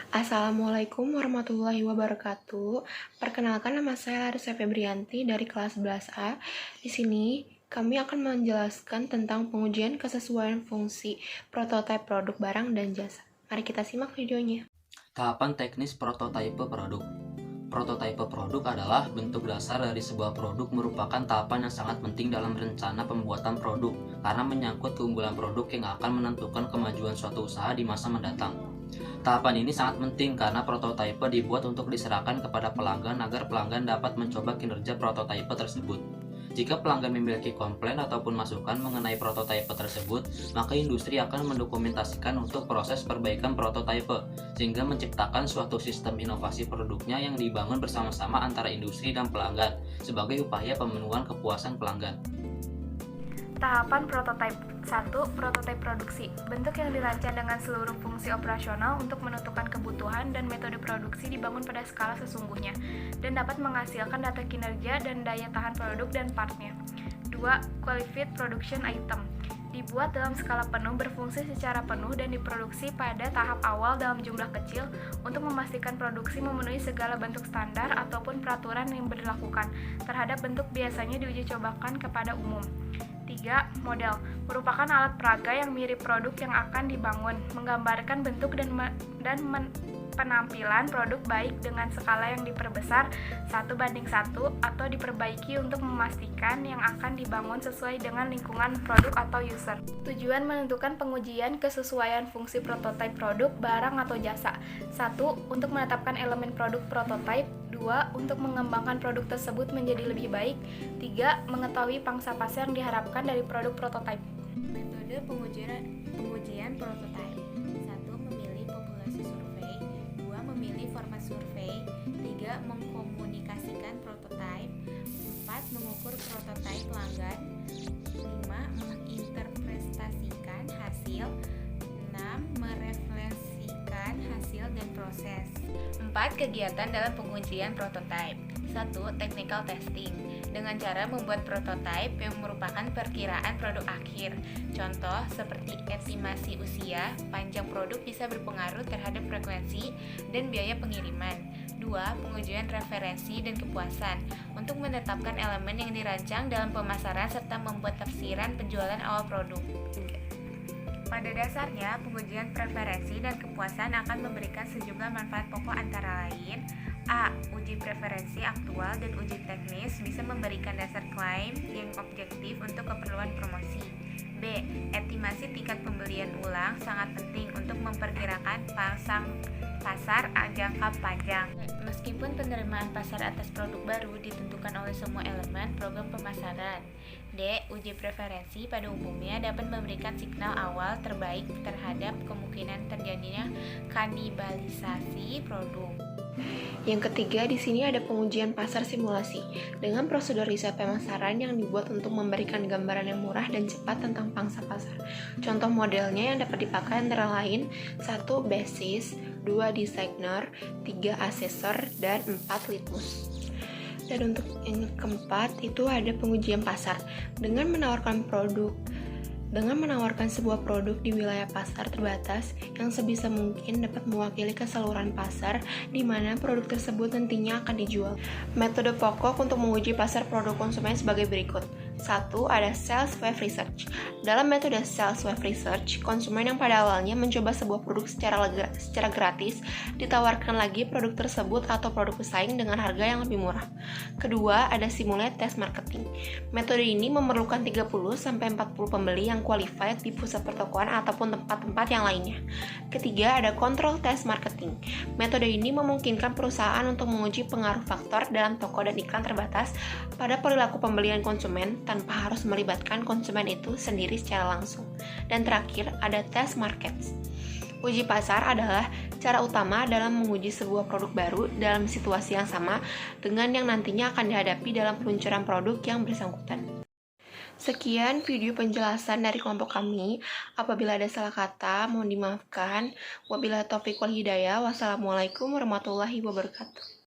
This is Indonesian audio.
Assalamualaikum warahmatullahi wabarakatuh. Perkenalkan, nama saya Larissa Febrianti dari kelas 11A. Di sini kami akan menjelaskan tentang pengujian kesesuaian fungsi prototipe produk barang dan jasa. Mari kita simak videonya. Tahapan teknis prototipe produk. Prototipe produk adalah bentuk dasar dari sebuah produk, merupakan tahapan yang sangat penting dalam rencana pembuatan produk karena menyangkut keunggulan produk yang akan menentukan kemajuan suatu usaha di masa mendatang. Tahapan ini sangat penting karena prototipe dibuat untuk diserahkan kepada pelanggan agar pelanggan dapat mencoba kinerja prototipe tersebut. Jika pelanggan memiliki komplain ataupun masukan mengenai prototipe tersebut, maka industri akan mendokumentasikan untuk proses perbaikan prototipe, sehingga menciptakan suatu sistem inovasi produknya yang dibangun bersama-sama antara industri dan pelanggan, sebagai upaya pemenuhan kepuasan pelanggan. Tahapan prototipe 1. Prototipe produksi. Bentuk yang dirancang dengan seluruh fungsi operasional untuk menentukan kebutuhan dan metode produksi dibangun pada skala sesungguhnya dan dapat menghasilkan data kinerja dan daya tahan produk dan partnya. 2. Qualified production item. Dibuat dalam skala penuh, berfungsi secara penuh dan diproduksi pada tahap awal dalam jumlah kecil untuk memastikan produksi memenuhi segala bentuk standar ataupun peraturan yang diberlakukan terhadap bentuk biasanya diuji cobakan kepada umum. 3. Model merupakan alat peraga yang mirip produk yang akan dibangun, menggambarkan bentuk dan penampilan produk baik dengan skala yang diperbesar 1:1 atau diperbaiki untuk memastikan yang akan dibangun sesuai dengan lingkungan produk atau user. Tujuan menentukan pengujian kesesuaian fungsi prototipe produk, barang atau jasa. 1. Untuk menetapkan elemen produk prototipe. 2. Untuk mengembangkan produk tersebut menjadi lebih baik. 3. Mengetahui pangsa pasar yang diharapkan dari produk prototipe. Metode pengujian prototipe. 1. Memilih populasi survei. 2. Memilih format survei. 3. Mengkomunikasikan prototipe. 4. Mengukur prototipe pelanggan. 5. Menginterpretasikan hasil. 6. Merefleksikan hasil dan proses. 4. Kegiatan dalam pengujian prototipe. 1. Technical testing. Dengan cara membuat prototipe yang merupakan perkiraan produk akhir. Contoh seperti estimasi usia, panjang produk bisa berpengaruh terhadap frekuensi dan biaya pengiriman. 2. Pengujian referensi dan kepuasan untuk menetapkan elemen yang dirancang dalam pemasaran serta membuat tafsiran penjualan awal produk. Pada dasarnya, pengujian preferensi dan kepuasan akan memberikan sejumlah manfaat pokok antara lain: A. Uji preferensi aktual dan uji teknis bisa memberikan dasar klaim yang objektif untuk keperluan promosi. B. Estimasi tingkat pembelian ulang sangat penting untuk memperkirakan pasar jangka panjang. Meskipun penerimaan pasar atas produk baru ditentukan oleh semua elemen program pemasaran. D. Uji preferensi pada umumnya dapat memberikan signal awal terbaik terhadap kemungkinan terjadinya kanibalisasi produk. Yang ketiga, di sini ada pengujian pasar simulasi dengan prosedur riset pemasaran yang dibuat untuk memberikan gambaran yang murah dan cepat tentang pangsa pasar. Contoh modelnya yang dapat dipakai antara lain 1. Basis, 2. Designer, 3. Assessor, dan 4. Litmus. Dan untuk yang keempat itu ada pengujian pasar dengan menawarkan sebuah produk di wilayah pasar terbatas yang sebisa mungkin dapat mewakili keseluruhan pasar di mana produk tersebut nantinya akan dijual. Metode pokok untuk menguji pasar produk konsumen sebagai berikut. 1. Ada Sales Wave Research. Dalam metode Sales Wave Research, konsumen yang pada awalnya mencoba sebuah produk secara gratis ditawarkan lagi produk tersebut atau produk pesaing dengan harga yang lebih murah. Kedua, ada Simulate Test Marketing. Metode ini memerlukan 30-40 pembeli yang qualified di pusat pertokoan ataupun tempat-tempat yang lainnya. Ketiga, ada Control Test Marketing. Metode ini memungkinkan perusahaan untuk menguji pengaruh faktor dalam toko dan iklan terbatas pada perilaku pembelian konsumen tanpa harus melibatkan konsumen itu sendiri secara langsung. Dan terakhir, ada Test Markets. Uji pasar adalah cara utama dalam menguji sebuah produk baru dalam situasi yang sama dengan yang nantinya akan dihadapi dalam peluncuran produk yang bersangkutan. Sekian video penjelasan dari kelompok kami. Apabila ada salah kata, mohon dimaafkan. Wabillahi taufiq wal hidayah. Wassalamualaikum warahmatullahi wabarakatuh.